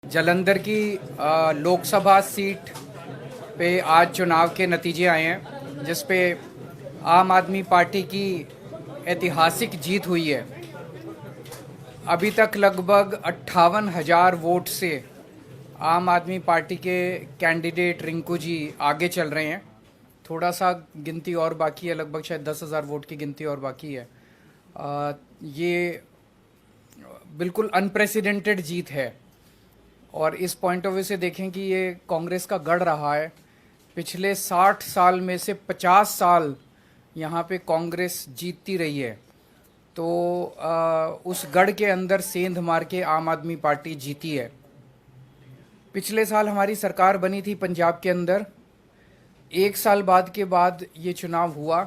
जालंधर की लोकसभा सीट पे आज चुनाव के नतीजे आए हैं, जिस पे आम आदमी पार्टी की ऐतिहासिक जीत हुई है। अभी तक लगभग 58,000 वोट से आम आदमी पार्टी के कैंडिडेट रिंकू जी आगे चल रहे हैं। थोड़ा सा गिनती और बाकी है, लगभग शायद 10,000 वोट की गिनती और बाकी है। ये बिल्कुल अनप्रेसिडेंटेड जीत है और इस पॉइंट ऑफ व्यू से देखें कि ये कांग्रेस का गढ़ रहा है। पिछले 60 साल में से 50 साल यहाँ पे कांग्रेस जीतती रही है, तो उस गढ़ के अंदर सेंध मार के आम आदमी पार्टी जीती है। पिछले साल हमारी सरकार बनी थी पंजाब के अंदर। एक साल के बाद ये चुनाव हुआ।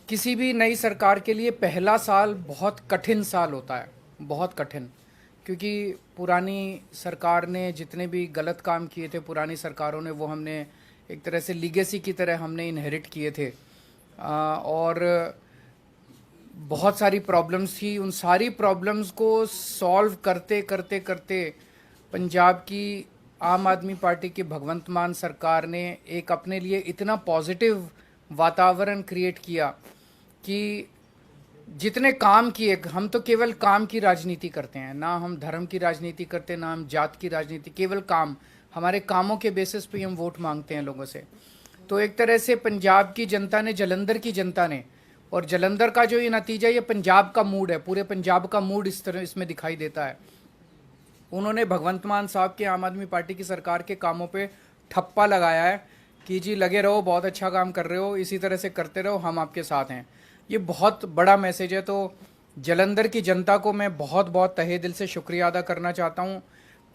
किसी भी नई सरकार के लिए पहला साल बहुत कठिन साल होता है, बहुत कठिन, क्योंकि पुरानी सरकार ने जितने भी गलत काम किए थे, पुरानी सरकारों ने, वो हमने एक तरह से लीगेसी की तरह हमने इनहेरिट किए थे। और बहुत सारी प्रॉब्लम्स थी। उन सारी प्रॉब्लम्स को सॉल्व करते करते करते पंजाब की आम आदमी पार्टी की भगवंत मान सरकार ने एक अपने लिए इतना पॉजिटिव वातावरण क्रिएट किया कि जितने काम किए, हम तो केवल काम की राजनीति करते हैं, ना हम धर्म की राजनीति करते, ना हम जात की राजनीति, केवल काम। हमारे कामों के बेसिस पे हम वोट मांगते हैं लोगों से। तो एक तरह से पंजाब की जनता ने, जालंधर की जनता ने, और जालंधर का जो ये नतीजा, ये पंजाब का मूड है, पूरे पंजाब का मूड इस तरह इसमें दिखाई देता है। उन्होंने भगवंत मान साहब के आम आदमी पार्टी की सरकार के कामों पे ठप्पा लगाया है कि जी लगे रहो, बहुत अच्छा काम कर रहे हो, इसी तरह से करते रहो, हम आपके साथ हैं। ये बहुत बड़ा मैसेज है। तो जालंधर की जनता को मैं बहुत बहुत तहे दिल से शुक्रिया अदा करना चाहता हूँ।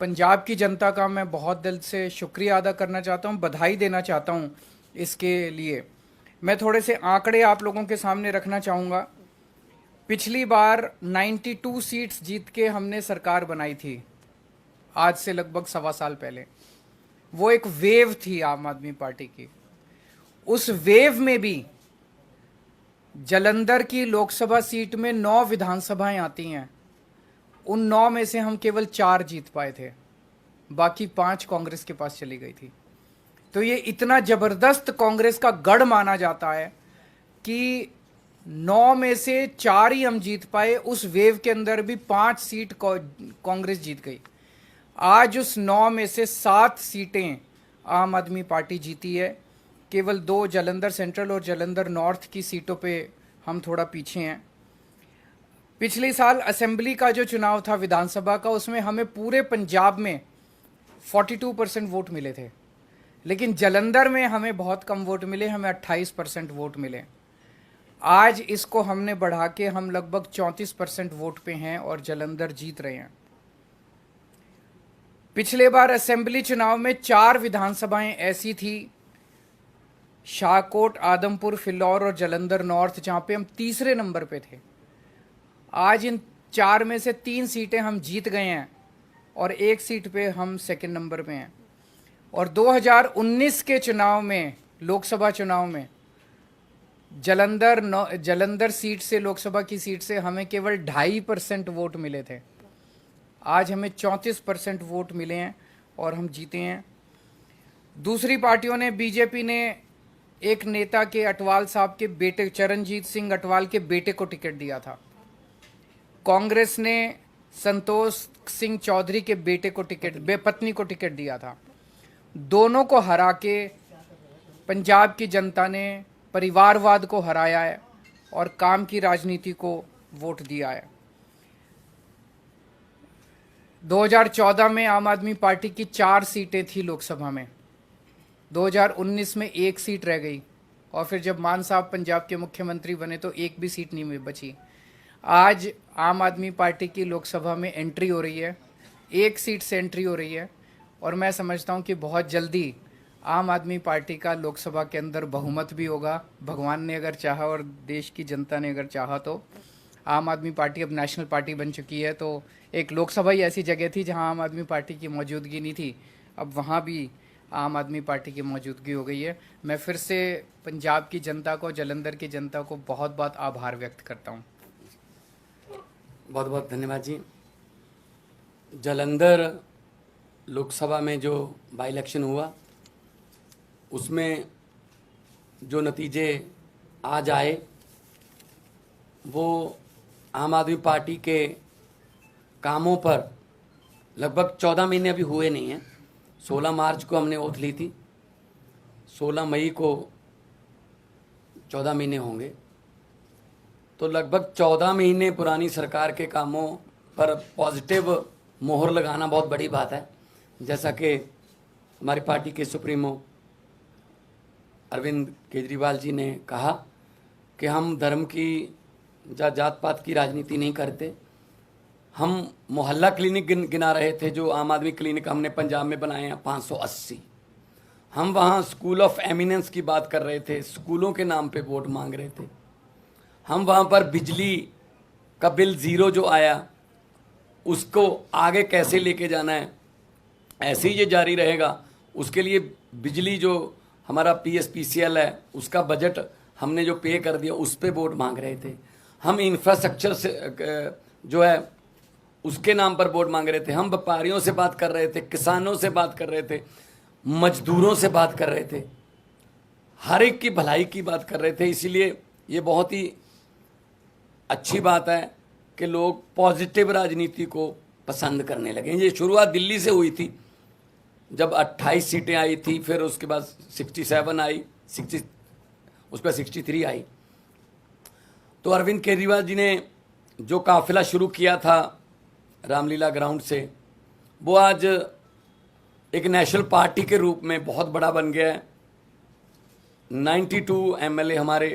पंजाब की जनता का मैं बहुत दिल से शुक्रिया अदा करना चाहता हूँ, बधाई देना चाहता हूँ इसके लिए। मैं थोड़े से आंकड़े आप लोगों के सामने रखना चाहूँगा। पिछली बार 92 सीट्स जीत के हमने सरकार बनाई थी, आज से लगभग 1.25 साल पहले। वो एक वेव थी आम आदमी पार्टी की। उस वेव में भी जालंधर की लोकसभा सीट में 9 विधानसभाएं आती हैं। उन 9 में से हम केवल 4 जीत पाए थे, बाकी 5 कांग्रेस के पास चली गई थी। तो ये इतना जबरदस्त कांग्रेस का गढ़ माना जाता है कि 9 में से 4 ही हम जीत पाए। उस वेव के अंदर भी 5 सीट कांग्रेस जीत गई। आज उस 9 में से 7 सीटें आम आदमी पार्टी जीती है। केवल 2 जालंधर सेंट्रल और जालंधर नॉर्थ की सीटों पे हम थोड़ा पीछे हैं। पिछले साल असेंबली का जो चुनाव था विधानसभा का, उसमें हमें पूरे पंजाब में 42% वोट मिले थे, लेकिन जालंधर में हमें बहुत कम वोट मिले, हमें 28% वोट मिले। आज इसको हमने बढ़ा के हम लगभग 34% वोट पे हैं और जालंधर जीत रहे हैं। पिछले बार असेंबली चुनाव में 4 विधानसभाएं ऐसी थी, शाहकोट, आदमपुर, फिलौर और जालंधर नॉर्थ, जहां पे हम तीसरे नंबर पे थे। आज इन 4 में से 3 सीटें हम जीत गए हैं और 1 सीट पे हम सेकंड नंबर पे हैं। और 2019 के चुनाव में, लोकसभा चुनाव में, जालंधर सीट से, लोकसभा की सीट से हमें केवल 2.5% वोट मिले थे। आज हमें 34% वोट मिले हैं और हम जीते हैं। दूसरी पार्टियों ने, बीजेपी ने एक नेता के, अटवाल साहब के बेटे, चरणजीत सिंह अटवाल के बेटे को टिकट दिया था। कांग्रेस ने संतोष सिंह चौधरी के बेटे को पत्नी को टिकट दिया था। दोनों को हरा के पंजाब की जनता ने परिवारवाद को हराया है और काम की राजनीति को वोट दिया है। 2014 में आम आदमी पार्टी की 4 सीटें थी लोकसभा में। 2019 में 1 सीट रह गई और फिर जब मान साहब पंजाब के मुख्यमंत्री बने तो 1 भी सीट नहीं बची। आज आम आदमी पार्टी की लोकसभा में एंट्री हो रही है, 1 सीट से एंट्री हो रही है और मैं समझता हूं कि बहुत जल्दी आम आदमी पार्टी का लोकसभा के अंदर बहुमत भी होगा। भगवान ने अगर चाहा और देश की जनता ने अगर चाहा तो आम आदमी पार्टी अब नेशनल पार्टी बन चुकी है। तो एक लोकसभा ही ऐसी जगह थी जहां आम आदमी पार्टी की मौजूदगी नहीं थी, अब वहां भी आम आदमी पार्टी की मौजूदगी हो गई है। मैं फिर से पंजाब की जनता को, जालंधर की जनता को बहुत बहुत आभार व्यक्त करता हूँ। बहुत बहुत धन्यवाद जी। जालंधर लोकसभा में जो बाई इलेक्शन हुआ उसमें जो नतीजे आज आए वो आम आदमी पार्टी के कामों पर लगभग 14 महीने अभी हुए नहीं हैं। 16 मार्च को हमने ओथ ली थी, 16 मई को 14 महीने होंगे, तो लगभग 14 महीने पुरानी सरकार के कामों पर पॉजिटिव मोहर लगाना बहुत बड़ी बात है। जैसा कि हमारी पार्टी के सुप्रीमो अरविंद केजरीवाल जी ने कहा कि हम धर्म की या जात पात की राजनीति नहीं करते। हम मोहल्ला क्लिनिक गिना रहे थे, जो आम आदमी क्लिनिक हमने पंजाब में बनाए हैं 580। हम वहाँ स्कूल ऑफ एमिनेंस की बात कर रहे थे, स्कूलों के नाम पे वोट मांग रहे थे। हम वहाँ पर बिजली का बिल ज़ीरो जो आया उसको आगे कैसे लेके जाना है, ऐसे ही ये जारी रहेगा, उसके लिए बिजली जो हमारा PSPCL है उसका बजट हमने जो पे कर दिया उस पे वोट मांग रहे थे। हम इंफ्रास्ट्रक्चर से जो है उसके नाम पर वोट मांग रहे थे। हम व्यापारियों से बात कर रहे थे, किसानों से बात कर रहे थे, मजदूरों से बात कर रहे थे, हर एक की भलाई की बात कर रहे थे। इसीलिए ये बहुत ही अच्छी बात है कि लोग पॉजिटिव राजनीति को पसंद करने लगे। ये शुरुआत दिल्ली से हुई थी, जब 28 सीटें आई थी, फिर उसके बाद 67 आई, 60 उस पर 63 आई। तो अरविंद केजरीवाल जी ने जो काफिला शुरू किया था रामलीला ग्राउंड से, वो आज एक नेशनल पार्टी के रूप में बहुत बड़ा बन गया है। 92 MLA हमारे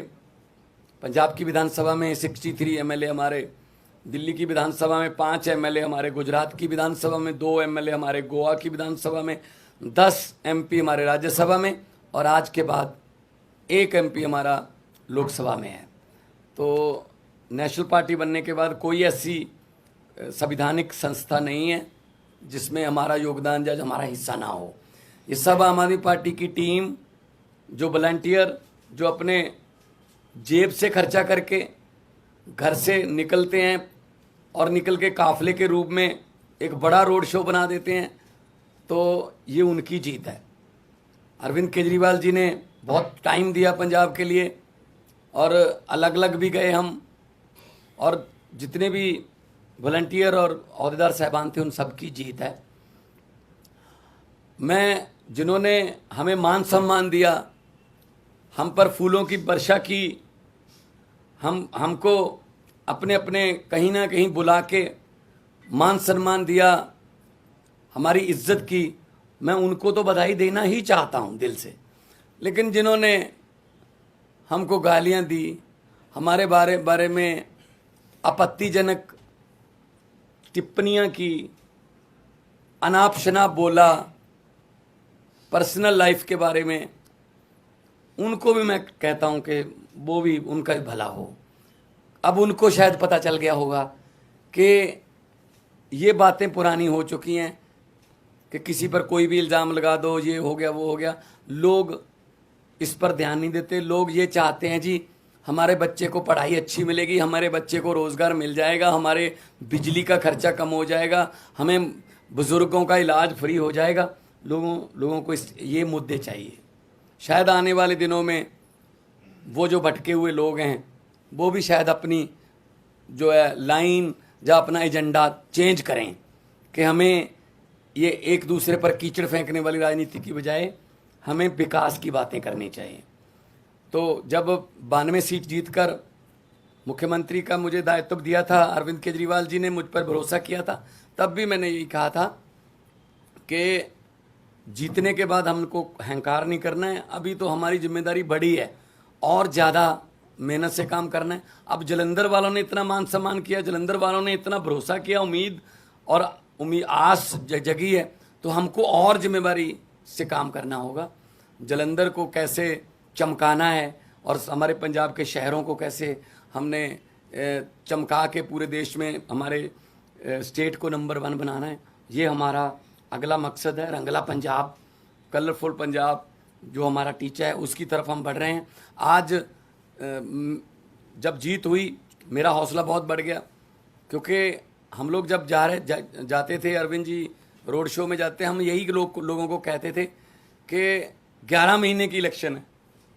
पंजाब की विधानसभा में, 63 MLA हमारे दिल्ली की विधानसभा में, 5 MLA हमारे गुजरात की विधानसभा में, 2 MLA हमारे गोवा की विधानसभा में, 10 MP हमारे राज्यसभा में, और आज के बाद 1 MP हमारा लोकसभा में है। तो नेशनल पार्टी बनने के बाद कोई ऐसी संवैधानिक संस्था नहीं है जिसमें हमारा योगदान या हमारा हिस्सा ना हो। ये सब आम आदमी पार्टी की टीम, जो वॉलंटियर, जो अपने जेब से खर्चा करके घर से निकलते हैं और निकल के काफिले के रूप में एक बड़ा रोड शो बना देते हैं, तो ये उनकी जीत है। अरविंद केजरीवाल जी ने बहुत टाइम दिया पंजाब के लिए, और अलग अलग भी गए हम, और जितने भी वॉलंटियर और अहदेदार साहबान थे उन सब की जीत है। मैं जिन्होंने हमें मान सम्मान दिया, हम पर फूलों की वर्षा की, हमको अपने अपने कहीं ना कहीं बुला के मान सम्मान दिया, हमारी इज्जत की, मैं उनको तो बधाई देना ही चाहता हूं दिल से। लेकिन जिन्होंने हमको गालियां दी, हमारे बारे में आपत्तिजनक टिप्पणियां की, अनाप शनाप बोला, पर्सनल लाइफ के बारे में, उनको भी मैं कहता हूं कि वो भी, उनका भी भला हो। अब उनको शायद पता चल गया होगा कि ये बातें पुरानी हो चुकी हैं कि किसी पर कोई भी इल्ज़ाम लगा दो, ये हो गया वो हो गया। लोग इस पर ध्यान नहीं देते। लोग ये चाहते हैं जी हमारे बच्चे को पढ़ाई अच्छी मिलेगी, हमारे बच्चे को रोज़गार मिल जाएगा, हमारे बिजली का खर्चा कम हो जाएगा, हमें बुज़ुर्गों का इलाज फ्री हो जाएगा। लोगों को ये मुद्दे चाहिए। शायद आने वाले दिनों में वो जो भटके हुए लोग हैं वो भी शायद अपनी जो है लाइन या अपना एजेंडा चेंज करें कि हमें ये एक दूसरे पर कीचड़ फेंकने वाली राजनीति की बजाय हमें विकास की बातें करनी चाहिए। तो जब 92 सीट जीतकर मुख्यमंत्री का मुझे दायित्व दिया था, अरविंद केजरीवाल जी ने मुझ पर भरोसा किया था, तब भी मैंने यही कहा था कि जीतने के बाद हमको अहंकार नहीं करना है। अभी तो हमारी जिम्मेदारी बड़ी है और ज़्यादा मेहनत से काम करना है। अब जलंधर वालों ने इतना मान सम्मान किया, जलंधर वालों ने इतना भरोसा किया, उम्मीद आस जगी है, तो हमको और जिम्मेदारी से काम करना होगा। जलंधर को कैसे चमकाना है और हमारे पंजाब के शहरों को कैसे हमने चमका के पूरे देश में हमारे स्टेट को नंबर 1 बनाना है, ये हमारा अगला मकसद है। रंगला पंजाब, कलरफुल पंजाब जो हमारा टीचा है, उसकी तरफ हम बढ़ रहे हैं। आज जब जीत हुई मेरा हौसला बहुत बढ़ गया, क्योंकि हम लोग जब जाते थे, अरविंद जी रोड शो में जाते हम यही लोगों को कहते थे कि 11 महीने की इलेक्शन है,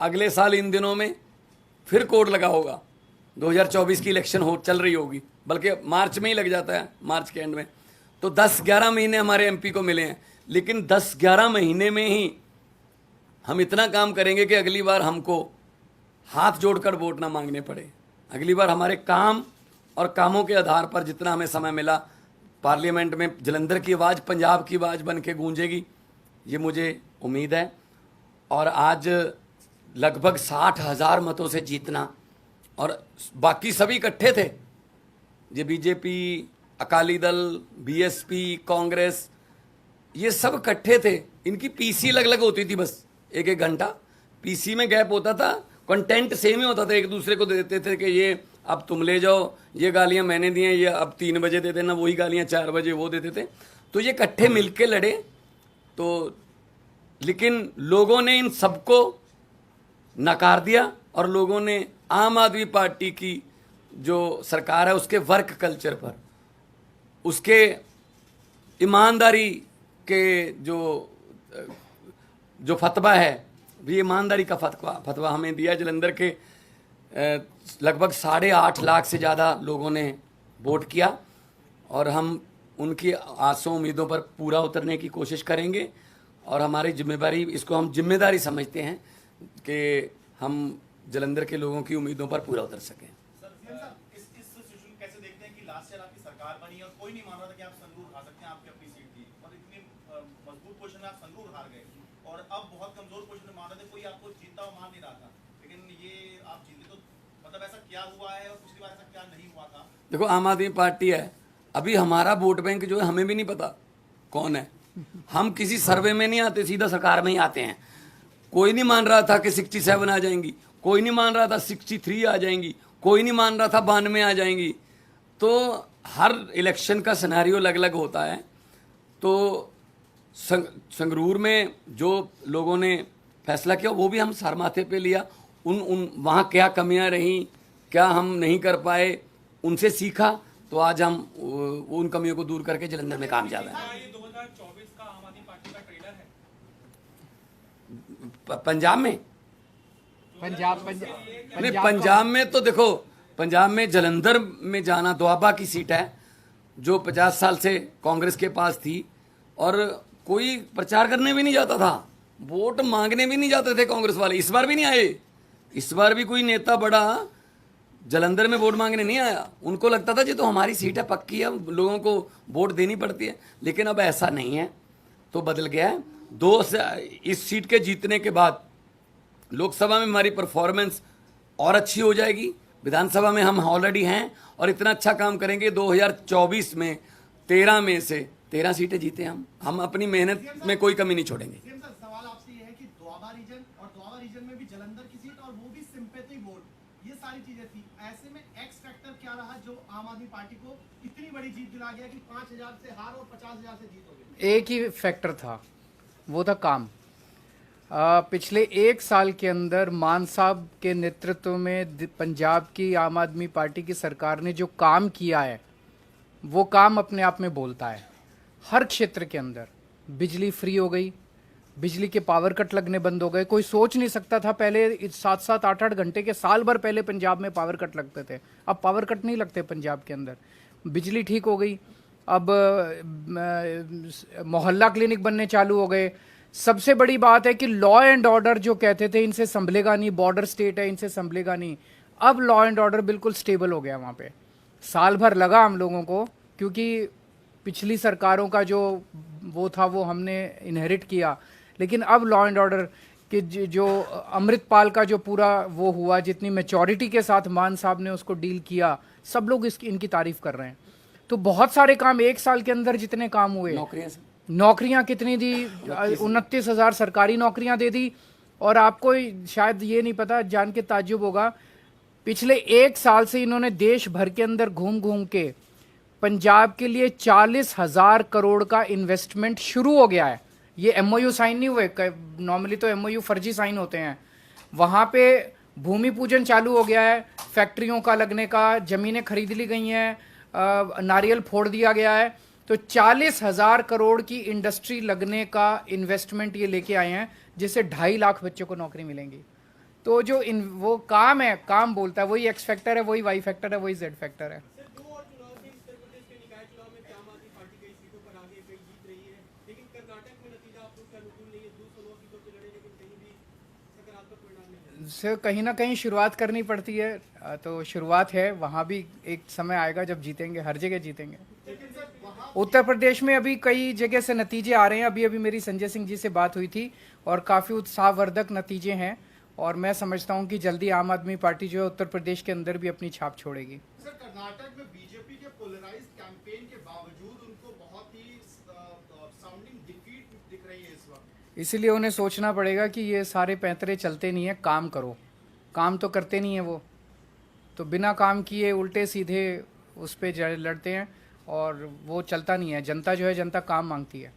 अगले साल इन दिनों में फिर कोड लगा होगा, 2024 की इलेक्शन चल रही होगी, बल्कि मार्च में ही लग जाता है, मार्च के एंड में। तो 10-11 महीने हमारे एमपी को मिले हैं, लेकिन 10-11 महीने में ही हम इतना काम करेंगे कि अगली बार हमको हाथ जोड़कर वोट ना मांगने पड़े। अगली बार हमारे काम और कामों के आधार पर जितना हमें समय मिला, पार्लियामेंट में जलंधर की आवाज़ पंजाब की आवाज़ बन के गूंजेगी, ये मुझे उम्मीद है। और आज लगभग 60,000 मतों से जीतना, और बाकी सभी इकट्ठे थे, ये बीजेपी, अकाली दल, बीएसपी, कांग्रेस, ये सब इकट्ठे थे। इनकी पीसी अलग अलग होती थी, बस एक घंटा पीसी में गैप होता था, कंटेंट सेम ही होता था, एक दूसरे को देते थे कि ये अब तुम ले जाओ, ये गालियां मैंने दी हैं, ये अब 3 बजे दे देना, वही गालियां 4 बजे वो देते थे। तो ये इकट्ठे मिलके लड़े। तो लेकिन लोगों ने इन सबको नकार दिया, और लोगों ने आम आदमी पार्टी की जो सरकार है उसके वर्क कल्चर पर, उसके ईमानदारी के जो फतवा है, भी ईमानदारी का फतवा हमें दिया। जलंधर के लगभग 8.5 लाख से ज़्यादा लोगों ने वोट किया, और हम उनकी आसों उम्मीदों पर पूरा उतरने की कोशिश करेंगे। और हमारी जिम्मेदारी, इसको हम जिम्मेदारी समझते हैं कि हम जलंधर के लोगों की उम्मीदों पर पूरा उतर सकें। इस सिचुएशन कैसे देखते हैं कि लास्ट ईयर आपकी सरकार बनी और कोई नहीं मान रहा था कि आप संगरूर उठा सकते हैं, आपकी अपनी सीट थी, और इतनी मजबूत पोजीशन में आप संगरूर हार गए, और अब बहुत कमजोर पोजीशन में मान रहे थे, कोई आपको जीतता हुआ मान नहीं रहा था, लेकिन ये आप जीते। तो मतलब ऐसा क्या हुआ है, और पिछली बार ऐसा क्या नहीं हुआ था? देखो, आम आदमी पार्टी है, अभी हमारा वोट बैंक जो है हमें भी नहीं पता कौन है। हम किसी सर्वे में नहीं आते, सीधा सरकार में ही आते हैं। कोई नहीं मान रहा था कि 67 आ जाएंगी, कोई नहीं मान रहा था 63 आ जाएंगी, कोई नहीं मान रहा था 92 आ जाएंगी। तो हर इलेक्शन का सिनेरियो अलग अलग होता है। तो संगरूर में जो लोगों ने फैसला किया वो भी हम सर माथे पे लिया। वहाँ क्या कमियां रहीं, क्या हम नहीं कर पाए, उनसे सीखा, तो आज हम उन कमियों को दूर करके जलंधर में कामयाब हैं। ये 2024 का आम आदमी पार्टी का ट्रेलर है पंजाब में नहीं, पंजाब में तो देखो, पंजाब में जलंधर में जाना, दोआबा की सीट है जो 50 साल से कांग्रेस के पास थी, और कोई प्रचार करने भी नहीं जाता था, वोट मांगने भी नहीं जाते थे कांग्रेस वाले। इस बार भी नहीं आए, इस बार भी कोई नेता बड़ा जलंधर में वोट मांगने नहीं आया। उनको लगता था जी तो हमारी सीट है, पक्की है, लोगों को वोट देनी पड़ती है। लेकिन अब ऐसा नहीं है, तो बदल गया है। इस सीट के जीतने के बाद लोकसभा में हमारी परफॉर्मेंस और अच्छी हो जाएगी, विधानसभा में हम ऑलरेडी हैं, और इतना अच्छा काम करेंगे 2024 में 13 में से 13 सीटें जीते हम अपनी मेहनत में कोई कमी नहीं छोड़ेंगे। सवाल आपसे ये है कि दोआबा रीजन, और दोआबा रीजन में भी जलंधर की सीट, और वो भी सिंपैथी वोट, ये सारी चीजें थी। ऐसे में एक्स फैक्टर क्या रहा जो आम आदमी पार्टी को इतनी बड़ी जीत दिला गया कि 5,000 से हार और 50,000 से जीत हो गई? एक ही फैक्टर था, वो था काम। पिछले 1 साल के अंदर मान साहब के नेतृत्व में पंजाब की आम आदमी पार्टी की सरकार ने जो काम किया है, वो काम अपने आप में बोलता है। हर क्षेत्र के अंदर बिजली फ्री हो गई, बिजली के पावर कट लगने बंद हो गए। कोई सोच नहीं सकता था पहले 7-7, 8-8 घंटे के, साल भर पहले पंजाब में पावर कट लगते थे, अब पावर कट नहीं लगते पंजाब के अंदर। बिजली ठीक हो गई, अब मोहल्ला क्लिनिक बनने चालू हो गए। सबसे बड़ी बात है कि लॉ एंड ऑर्डर जो कहते थे इनसे संभलेगा नहीं, बॉर्डर स्टेट है इनसे संभलेगा नहीं, अब लॉ एंड ऑर्डर बिल्कुल स्टेबल हो गया वहाँ पे। साल भर लगा हम लोगों को, क्योंकि पिछली सरकारों का जो वो था वो हमने इनहेरिट किया, लेकिन अब लॉ एंड ऑर्डर कि जो अमृतपाल का जो पूरा वो हुआ, जितनी मैच्योरिटी के साथ मान साहब ने उसको डील किया, सब लोग इनकी तारीफ कर रहे हैं। तो बहुत सारे काम 1 साल के अंदर जितने काम हुए, नौकरियां कितनी दी, 29,000 सरकारी नौकरियां दे दी। और आपको शायद ये नहीं पता, जान के ताज्जुब होगा, पिछले 1 साल से इन्होंने देश भर के अंदर घूम घूम के पंजाब के लिए 40,000 करोड़ का इन्वेस्टमेंट शुरू हो गया है। ये एमओयू साइन नहीं हुए, नॉर्मली तो एमओयू फर्जी साइन होते हैं। वहाँ पे भूमि पूजन चालू हो गया है, फैक्ट्रियों का लगने का, जमीनें खरीद ली गई हैं, नारियल फोड़ दिया गया है। तो 40,000 करोड़ की इंडस्ट्री लगने का इन्वेस्टमेंट ये लेके आए हैं, जिससे 2.5 लाख बच्चों को नौकरी मिलेंगी। तो जो वो काम है, काम बोलता है, वही एक्स फैक्टर है, वही वाई फैक्टर है, वही जेड फैक्टर है। सर, दो और चुनाव थे उत्तर प्रदेश के निकाय चुनाव में आम आदमी पार्टी कई सीटों पर आगे कई जीत रही है, लेकिन कर्नाटक में नतीजा आप लोग के अनुकूल नहीं है। 209 सीटों पे लड़े लेकिन कहीं भी सकारात्मक परिणाम नहीं है। से कहीं ना कहीं शुरुआत करनी पड़ती है, तो शुरुआत है, वहाँ भी एक समय आएगा जब जीतेंगे, हर जगह जीतेंगे। उत्तर प्रदेश में अभी कई जगह से नतीजे आ रहे हैं। अभी अभी मेरी संजय सिंह जी से बात हुई थी और काफ़ी उत्साहवर्धक नतीजे हैं, और मैं समझता हूं कि जल्दी आम आदमी पार्टी जो है उत्तर प्रदेश के अंदर भी अपनी छाप छोड़ेगी। सर, कर्नाटक में बीजेपी के पोलराइज्ड कैंपेन के बावजूद उनको बहुत ही साउंडिंग डिफीट दिख रही है इस वक्त। इसीलिए उन्हें सोचना पड़ेगा कि ये सारे पैंतरे चलते नहीं है, काम करो। काम तो करते नहीं है वो, तो बिना काम किए उल्टे सीधे उस पर लड़ते हैं, और वो चलता नहीं है। जनता जो है, जनता काम मांगती है।